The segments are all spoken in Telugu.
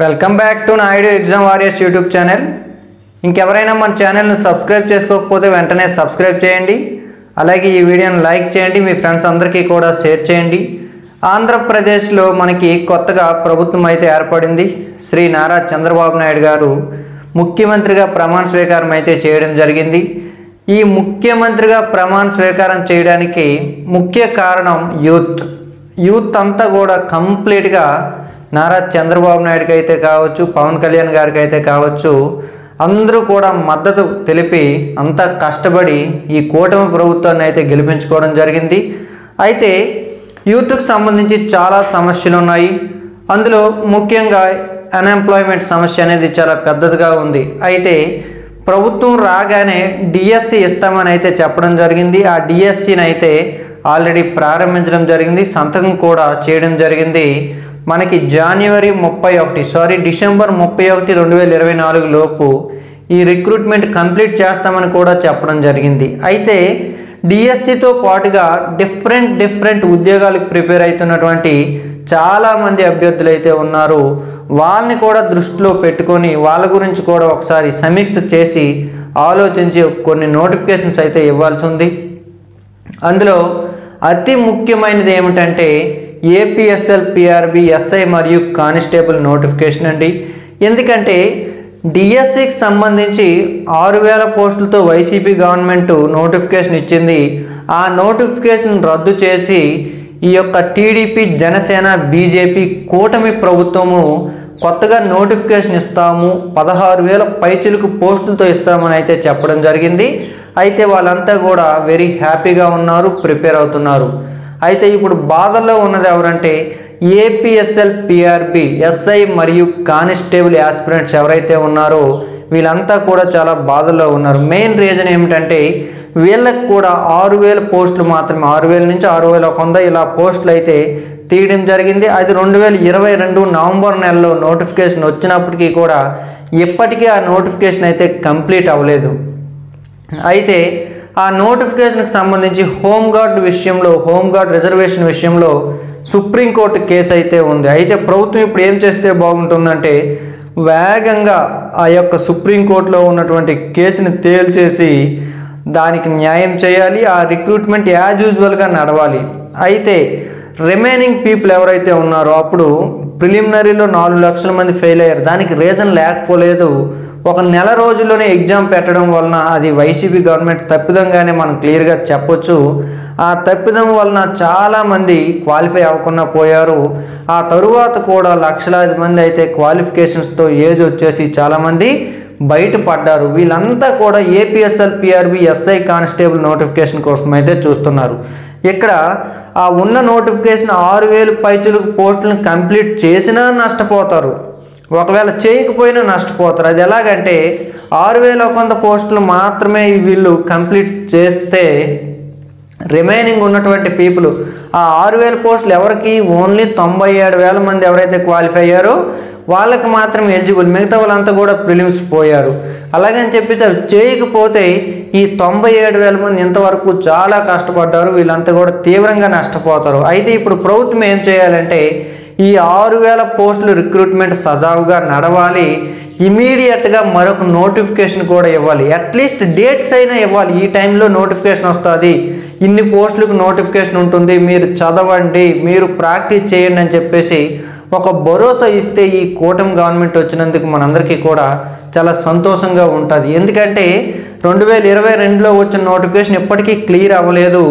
Welcome back to Naidu exam warriors YouTube channel. ఇంకెవరైనా మన ఛానల్ని సబ్స్క్రైబ్ చేసుకోకపోతే వెంటనే సబ్స్క్రైబ్ చేయండి. అలాగే ఈ వీడియోని లైక్ చేయండి, మీ ఫ్రెండ్స్ అందరికీ కూడా షేర్ చేయండి. ఆంధ్రప్రదేశ్లో మనకి కొత్తగా ప్రభుత్వం అయితే ఏర్పడింది. శ్రీ నారా చంద్రబాబు నాయుడు గారు ముఖ్యమంత్రిగా ప్రమాణ స్వీకారం అయితే చేయడం జరిగింది. ఈ ముఖ్యమంత్రిగా ప్రమాణ స్వీకారం చేయడానికి ముఖ్య కారణం యూత్ అంతా కూడా కంప్లీట్గా నారా చంద్రబాబు నాయుడుకి అయితే కావచ్చు, పవన్ కళ్యాణ్ గారికి అయితే కావచ్చు, అందరూ కూడా మద్దతు తెలిపి అంతా కష్టపడి ఈ కూటమి ప్రభుత్వాన్ని అయితే గెలిపించుకోవడం జరిగింది. అయితే యూత్కి సంబంధించి చాలా సమస్యలు ఉన్నాయి. అందులో ముఖ్యంగా అన్ఎంప్లాయ్మెంట్ సమస్య అనేది చాలా పెద్దదిగా ఉంది. అయితే ప్రభుత్వం రాగానే డిఎస్సి ఇస్తామని అయితే చెప్పడం జరిగింది. ఆ డిఎస్సిని అయితే ఆల్రెడీ ప్రారంభించడం జరిగింది, సంతకం కూడా చేయడం జరిగింది. మనకి డిసెంబర్ 31, 2024 లోపు ఈ రిక్రూట్మెంట్ కంప్లీట్ చేస్తామని కూడా చెప్పడం జరిగింది. అయితే డిఎస్సితో పాటుగా డిఫరెంట్ ఉద్యోగాలకు ప్రిపేర్ అవుతున్నటువంటి చాలామంది అభ్యర్థులు అయితే ఉన్నారు. వాళ్ళని కూడా దృష్టిలో పెట్టుకొని వాళ్ళ గురించి కూడా ఒకసారి సమీక్ష చేసి ఆలోచించి కొన్ని నోటిఫికేషన్స్ అయితే ఇవ్వాల్సి ఉంది. అందులో అతి ముఖ్యమైనది ఏమిటంటే ఏపీఎస్ఎల్, పిఆర్బి, ఎస్ఐ మరియు కానిస్టేబుల్ నోటిఫికేషన్ అండి. ఎందుకంటే డిఎస్సికి సంబంధించి 6000 పోస్టులతో వైసీపీ గవర్నమెంట్ నోటిఫికేషన్ ఇచ్చింది. ఆ నోటిఫికేషన్ రద్దు చేసి ఈ యొక్క టీడీపీ, జనసేన, బీజేపీ కూటమి ప్రభుత్వము కొత్తగా నోటిఫికేషన్ ఇస్తాము, 16,000 పైచిలుకు పోస్టులతో ఇస్తామని అయితే చెప్పడం జరిగింది. అయితే వాళ్ళంతా కూడా వెరీ హ్యాపీగా ఉన్నారు, ప్రిపేర్ అవుతున్నారు. అయితే ఇప్పుడు బాధల్లో ఉన్నది ఎవరంటే ఏపీఎస్ఎల్, పిఆర్బి, ఎస్ఐ మరియు కానిస్టేబుల్ యాస్పిరెంట్స్ ఎవరైతే ఉన్నారో వీళ్ళంతా కూడా చాలా బాధల్లో ఉన్నారు. మెయిన్ రీజన్ ఏమిటంటే వీళ్ళకి కూడా 6,000 పోస్టులు మాత్రమే, 6,000 నుంచి 6,100 ఇలా పోస్టులు అయితే తీయడం జరిగింది. అది 2022 నవంబర్ నెలలో నోటిఫికేషన్ వచ్చినప్పటికీ కూడా ఇప్పటికీ ఆ నోటిఫికేషన్ అయితే కంప్లీట్ అవ్వలేదు. అయితే ఆ నోటిఫికేషన్కి సంబంధించి హోంగార్డ్ రిజర్వేషన్ విషయంలో సుప్రీంకోర్టు కేసు అయితే ఉంది. అయితే ప్రభుత్వం ఇప్పుడు ఏం చేస్తే బాగుంటుందంటే వేగంగా ఆ యొక్క సుప్రీంకోర్టులో ఉన్నటువంటి కేసుని తేల్చేసి దానికి న్యాయం చేయాలి. ఆ రిక్రూట్మెంట్ యాజ్ యూజువల్గా నడవాలి. అయితే రిమైనింగ్ పీపుల్ ఎవరైతే ఉన్నారో అప్పుడు ప్రిలిమినరీలో 4 లక్షల మంది ఫెయిల్ అయ్యారు. దానికి రీజన్ లేకపోలేదు. ఒక నెల రోజుల్లోనే ఎగ్జామ్ పెట్టడం వలన అది వైసీపీ గవర్నమెంట్ తప్పిదంగానే మనం క్లియర్గా చెప్పొచ్చు. ఆ తప్పిదం వలన చాలామంది క్వాలిఫై అవ్వకుండా పోయారు. ఆ తరువాత కూడా లక్షలాది మంది అయితే క్వాలిఫికేషన్స్తో ఏజ్ వచ్చేసి చాలామంది బయటపడ్డారు. వీళ్ళంతా కూడా APSL, PRB, SI constable notification కోసం అయితే చూస్తున్నారు. ఇక్కడ ఆ ఉన్న నోటిఫికేషన్ 6,000 పైచులకు పోస్టులను కంప్లీట్ చేసినా నష్టపోతారు, ఒకవేళ చేయకపోయినా నష్టపోతారు. అది ఎలాగంటే 6,100 పోస్టులు మాత్రమే వీళ్ళు కంప్లీట్ చేస్తే రిమైనింగ్ ఉన్నటువంటి పీపుల్ ఆ 6,000 పోస్టులు ఎవరికి ఓన్లీ 97,000 మంది ఎవరైతే క్వాలిఫై అయ్యారో వాళ్ళకి మాత్రం ఎలిజిబుల్, మిగతా వాళ్ళంతా కూడా ప్రిలిమ్స్ పోయారు. అలాగని చెప్పేసి అవి చేయకపోతే ఈ 97,000 మంది ఇంతవరకు చాలా కష్టపడ్డారు, వీళ్ళంతా కూడా తీవ్రంగా నష్టపోతారు. అయితే ఇప్పుడు ప్రభుత్వం ఏం చేయాలంటే ఈ 6,000 పోస్టులు రిక్రూట్మెంట్ సజావుగా నడవాలి. ఇమీడియట్గా మరొక నోటిఫికేషన్ కూడా ఇవ్వాలి, అట్లీస్ట్ డేట్స్ అయినా ఇవ్వాలి. ఈ టైంలో నోటిఫికేషన్ వస్తుంది, ఇన్ని పోస్టులకు నోటిఫికేషన్ ఉంటుంది, మీరు చదవండి, మీరు ప్రాక్టీస్ చేయండి అని చెప్పేసి ఒక భరోసా ఇస్తే ఈ కూటమి గవర్నమెంట్ వచ్చినందుకు మనందరికీ కూడా చాలా సంతోషంగా ఉంటుంది. ఎందుకంటే 2022లో వచ్చిన నోటిఫికేషన్ ఇప్పటికీ క్లియర్ అవ్వలేదు.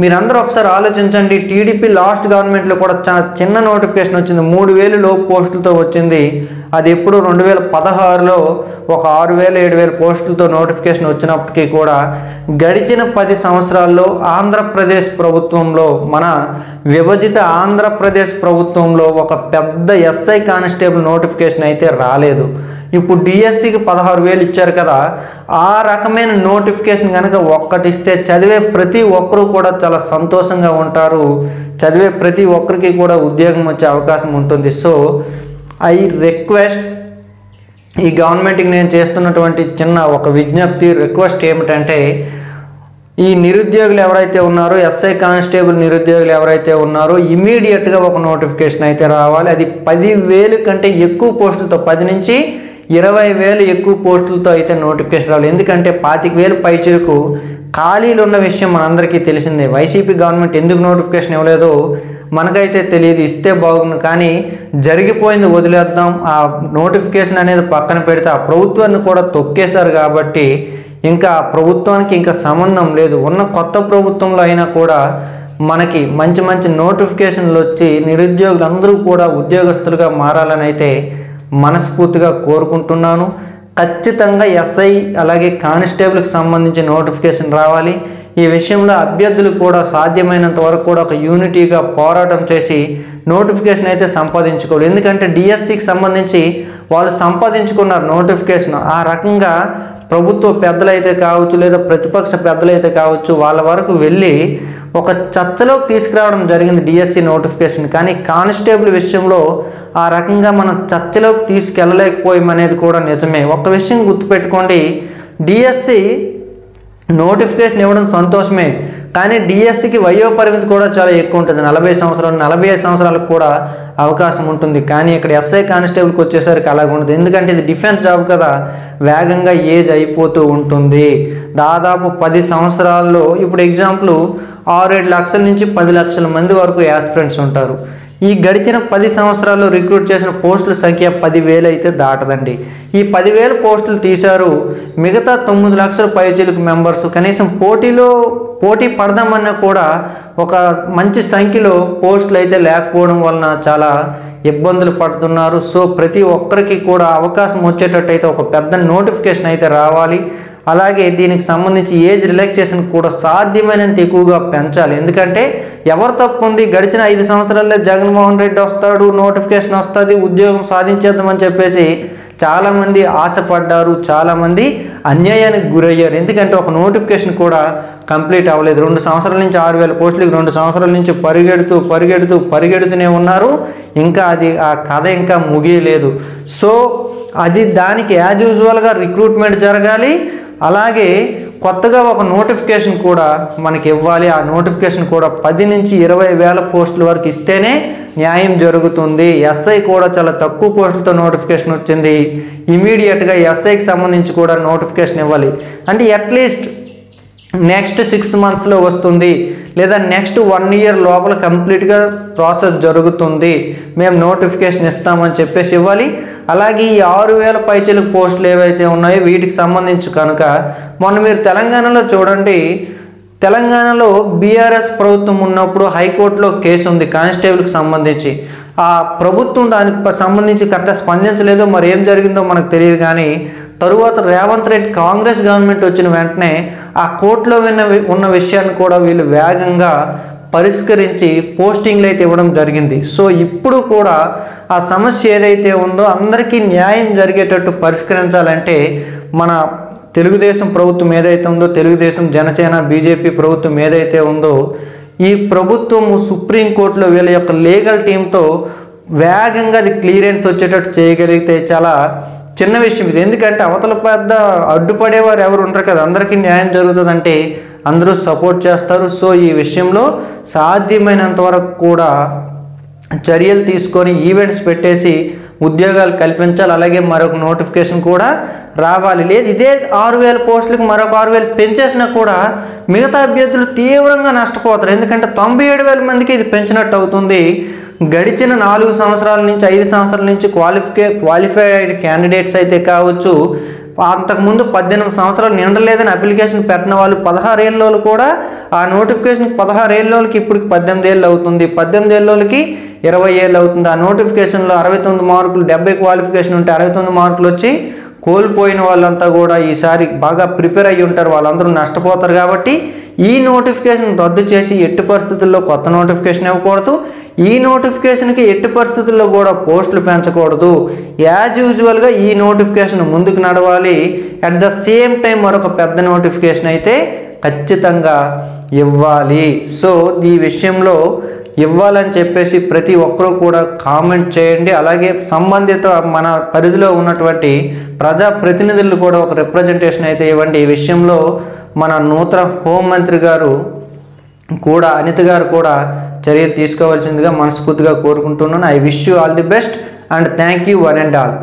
మీరందరూ ఒకసారి ఆలోచించండి. టీడీపీ లాస్ట్ గవర్నమెంట్లో కూడా చాలా చిన్న నోటిఫికేషన్ వచ్చింది, 3,000 లోపు పోస్టులతో వచ్చింది. అది ఎప్పుడు 2016లో ఒక 6,000, 7,000 పోస్టులతో నోటిఫికేషన్ వచ్చినప్పటికీ కూడా గడిచిన 10 సంవత్సరాల్లో ఆంధ్రప్రదేశ్ ప్రభుత్వంలో, మన విభజిత ఆంధ్రప్రదేశ్ ప్రభుత్వంలో ఒక పెద్ద ఎస్ఐ కానిస్టేబుల్ నోటిఫికేషన్ అయితే రాలేదు. ఇప్పుడు డిఎస్సికి 16,000 ఇచ్చారు కదా, ఆ రకమైన నోటిఫికేషన్ కనుక ఒక్కటిస్తే చదివే ప్రతి ఒక్కరూ కూడా చాలా సంతోషంగా ఉంటారు, చదివే ప్రతి ఒక్కరికి కూడా ఉద్యోగం వచ్చే అవకాశం ఉంటుంది. సో ఐ రిక్వెస్ట్ ఈ గవర్నమెంట్కి నేను చేస్తున్నటువంటి చిన్న ఒక విజ్ఞప్తి, రిక్వెస్ట్ ఏమిటంటే ఈ నిరుద్యోగులు ఎవరైతే ఉన్నారో, ఎస్ఐ కానిస్టేబుల్ నిరుద్యోగులు ఎవరైతే ఉన్నారో ఇమీడియట్గా ఒక నోటిఫికేషన్ అయితే రావాలి. అది 10,000 కంటే ఎక్కువ పోస్టులతో, 10 నుంచి 20,000 ఎక్కువ పోస్టులతో అయితే నోటిఫికేషన్ రావాలి. ఎందుకంటే 25,000 పైచిలకు ఖాళీలు ఉన్న విషయం మనందరికీ తెలిసిందే. వైసీపీ గవర్నమెంట్ ఎందుకు నోటిఫికేషన్ ఇవ్వలేదో మనకైతే తెలియదు. ఇస్తే బాగుంది, కానీ జరిగిపోయింది వదిలేద్దాం, ఆ నోటిఫికేషన్ అనేది పక్కన పెడితే ఆ ప్రభుత్వాన్ని కూడా తొక్కేశారు కాబట్టి ఇంకా ప్రభుత్వానికి ఇంకా సంబంధం లేదు. ఉన్న కొత్త ప్రభుత్వంలో అయినా కూడా మనకి మంచి మంచి నోటిఫికేషన్లు వచ్చి నిరుద్యోగులందరూ కూడా ఉద్యోగస్తులుగా మారాలని అయితే మనస్ఫూర్తిగా కోరుకుంటున్నాను. ఖచ్చితంగా ఎస్ఐ అలాగే కానిస్టేబుల్కి సంబంధించి నోటిఫికేషన్ రావాలి. ఈ విషయంలో అభ్యర్థులు కూడా సాధ్యమైనంత వరకు కూడా ఒక యూనిటీగా పోరాటం చేసి నోటిఫికేషన్ అయితే సంపాదించుకోవాలి. ఎందుకంటే డిఎస్సికి సంబంధించి వాళ్ళు సంపాదించుకున్నారు నోటిఫికేషన్. ఆ రకంగా ప్రభుత్వ పెద్దలైతే కావచ్చు లేదా ప్రతిపక్ష పెద్దలైతే కావచ్చు వాళ్ళ వరకు వెళ్ళి ఒక చర్చలోకి తీసుకురావడం జరిగింది డిఎస్సి నోటిఫికేషన్. కానీ కానిస్టేబుల్ విషయంలో ఆ రకంగా మనం చర్చలోకి తీసుకెళ్ళలేకపోయామనేది కూడా నిజమే. ఒక విషయం గుర్తుపెట్టుకోండి, డిఎస్సి నోటిఫికేషన్ ఇవ్వడం సంతోషమే, కానీ డిఎస్సికి వయో పరిమితి కూడా చాలా ఎక్కువ ఉంటుంది. 40 సంవత్సరాలు 45 సంవత్సరాలకు కూడా అవకాశం ఉంటుంది. కానీ ఇక్కడ ఎస్ఐ కానిస్టేబుల్కి వచ్చేసరికి అలాగ ఉంటుంది. ఎందుకంటే ఇది డిఫెన్స్ జాబ్ కదా, వేగంగా ఏజ్ అయిపోతూ ఉంటుంది. దాదాపు 10 సంవత్సరాల్లో ఇప్పుడు ఎగ్జాంపుల్ 6-7 లక్షల నుంచి 10 లక్షల మంది వరకు యాస్పిరెంట్స్ ఉంటారు. ఈ గడిచిన 10 సంవత్సరాల్లో రిక్రూట్ చేసిన పోస్టుల సంఖ్య 10,000 అయితే దాటదండి. ఈ 10,000 పోస్టులు తీశారు, మిగతా 9 లక్షల పైచిలకు మెంబర్స్ కనీసం పోటీ పడదామన్నా కూడా ఒక మంచి సంఖ్యలో పోస్టులు అయితే లేకపోవడం వలన చాలా ఇబ్బందులు పడుతున్నారు. సో ప్రతి ఒక్కరికి కూడా అవకాశం వచ్చేటట్టు అయితే ఒక పెద్ద నోటిఫికేషన్ అయితే రావాలి. అలాగే దీనికి సంబంధించి ఏజ్ రిలాక్సేషన్ కూడా సాధ్యమైనంత ఎక్కువగా పెంచాలి. ఎందుకంటే ఎవరు తప్పు ఉంది, గడిచిన 5 సంవత్సరాల్లో జగన్మోహన్ రెడ్డి వస్తాడు, నోటిఫికేషన్ వస్తుంది, ఉద్యోగం సాధించేద్దామని చెప్పేసి చాలామంది ఆశపడ్డారు, చాలామంది అన్యాయానికి గురయ్యారు. ఎందుకంటే ఒక నోటిఫికేషన్ కూడా కంప్లీట్ అవ్వలేదు. 2 సంవత్సరాల నుంచి 6,000 పోస్టులకి 2 సంవత్సరాల నుంచి పరిగెడుతూనే ఉన్నారు. ఇంకా ఆ కథ ఇంకా ముగియలేదు. సో అది దానికి యాజ్ యూజువల్గా రిక్రూట్మెంట్ జరగాలి. అలాగే కొత్తగా ఒక నోటిఫికేషన్ కూడా మనకి ఇవ్వాలి. ఆ నోటిఫికేషన్ కూడా 10 నుంచి 20,000 పోస్టుల వరకు ఇస్తేనే న్యాయం జరుగుతుంది. ఎస్ఐ కూడా చాలా తక్కువ పోస్టులతో నోటిఫికేషన్ వచ్చింది. ఇమీడియట్గా ఎస్ఐకి సంబంధించి కూడా నోటిఫికేషన్ ఇవ్వాలి. అంటే అట్లీస్ట్ నెక్స్ట్ 6 మంత్స్లో వస్తుంది, లేదా నెక్స్ట్ 1 ఇయర్ లోపల కంప్లీట్గా ప్రాసెస్ జరుగుతుంది, మేము నోటిఫికేషన్ ఇస్తామని చెప్పేసి ఇవ్వాలి. అలాగే ఈ 6,000 పైచిలకు పోస్టులు ఏవైతే ఉన్నాయో వీటికి సంబంధించి కనుక మొన్న మీరు తెలంగాణలో చూడండి, తెలంగాణలో బీఆర్ఎస్ ప్రభుత్వం ఉన్నప్పుడు హైకోర్టులో కేసు ఉంది కానిస్టేబుల్కి సంబంధించి. ఆ ప్రభుత్వం దానికి సంబంధించి కరెక్ట్గా స్పందించలేదో మరి ఏం జరిగిందో మనకు తెలియదు. కానీ తరువాత రేవంత్ రెడ్డి కాంగ్రెస్ గవర్నమెంట్ వచ్చిన వెంటనే ఆ కోర్టులో ఉన్న విషయాన్ని కూడా వీళ్ళు వేగంగా పరిష్కరించి పోస్టింగ్లు అయితే ఇవ్వడం జరిగింది. సో ఇప్పుడు కూడా ఆ సమస్య ఏదైతే ఉందో అందరికీ న్యాయం జరిగేటట్టు పరిష్కరించాలంటే మన తెలుగుదేశం ప్రభుత్వం ఏదైతే ఉందో, తెలుగుదేశం జనసేన బీజేపీ ప్రభుత్వం ఏదైతే ఉందో, ఈ ప్రభుత్వము సుప్రీంకోర్టులో వీళ్ళ యొక్క లీగల్ టీంతో వేగంగా అది క్లియరెన్స్ వచ్చేటట్టు చేయగలిగితే చాలా చిన్న విషయం ఇది. ఎందుకంటే అవతల పెద్ద అడ్డుపడేవారు ఎవరు ఉంటారు కదా, అందరికీ న్యాయం జరుగుతుందంటే అందరూ సపోర్ట్ చేస్తారు. సో ఈ విషయంలో సాధ్యమైనంత వరకు కూడా చర్యలు తీసుకొని ఈవెంట్స్ పెట్టేసి ఉద్యోగాలు కల్పించాలి. అలాగే మరొక నోటిఫికేషన్ కూడా రావాలి. లేదు ఇదే 6,000 పోస్టులకు మరొక 6,000 పెంచేసినా కూడా మిగతా అభ్యర్థులు తీవ్రంగా నష్టపోతారు. ఎందుకంటే 97,000 మందికి ఇది పెంచినట్టు అవుతుంది. గడిచిన 4 సంవత్సరాల నుంచి 5 సంవత్సరాల నుంచి క్వాలిఫైడ్ క్యాండిడేట్స్ అయితే కావచ్చు, అంతకుముందు 18 సంవత్సరాలు నిండలేదని అప్లికేషన్ పెట్టిన వాళ్ళు 16 ఏళ్ళలోళ్ళు కూడా ఆ నోటిఫికేషన్కి 16 ఏళ్ళకి ఇప్పటికి 18 ఏళ్ళు అవుతుంది, 18 ఏళ్ళకి 20 ఏళ్ళు అవుతుంది. ఆ నోటిఫికేషన్లో 69 మార్కులు 70 క్వాలిఫికేషన్ ఉంటే 69 మార్కులు వచ్చి కోల్పోయిన వాళ్ళంతా కూడా ఈసారి బాగా ప్రిపేర్ అయ్యి ఉంటారు, వాళ్ళందరూ నష్టపోతారు. కాబట్టి ఈ నోటిఫికేషన్ రద్దు చేసి ఎట్టి పరిస్థితుల్లో కొత్త నోటిఫికేషన్ ఇవ్వకూడదు. ఈ నోటిఫికేషన్కి ఎట్టి పరిస్థితుల్లో కూడా పోస్టులు పెంచకూడదు. యాజ్ యూజువల్గా ఈ నోటిఫికేషన్ ముందుకు నడవాలి. అట్ ద సేమ్ టైం మరొక పెద్ద నోటిఫికేషన్ అయితే ఖచ్చితంగా ఇవ్వాలి. సో ఈ విషయంలో ఇవ్వాలని చెప్పేసి ప్రతి ఒక్కరూ కూడా కామెంట్ చేయండి. అలాగే సంబంధిత మన పరిధిలో ఉన్నటువంటి ప్రజాప్రతినిధులు కూడా ఒక రిప్రజెంటేషన్ అయితే ఇవ్వండి. ఈ విషయంలో మన నూతన హోంమంత్రి గారు కూడా అనిత గారు కూడా చర్య తీసుకోవాల్సిందిగా మనస్ఫూర్తిగా కోరుకుంటున్నాను. I wish you all the best and thank you one and all.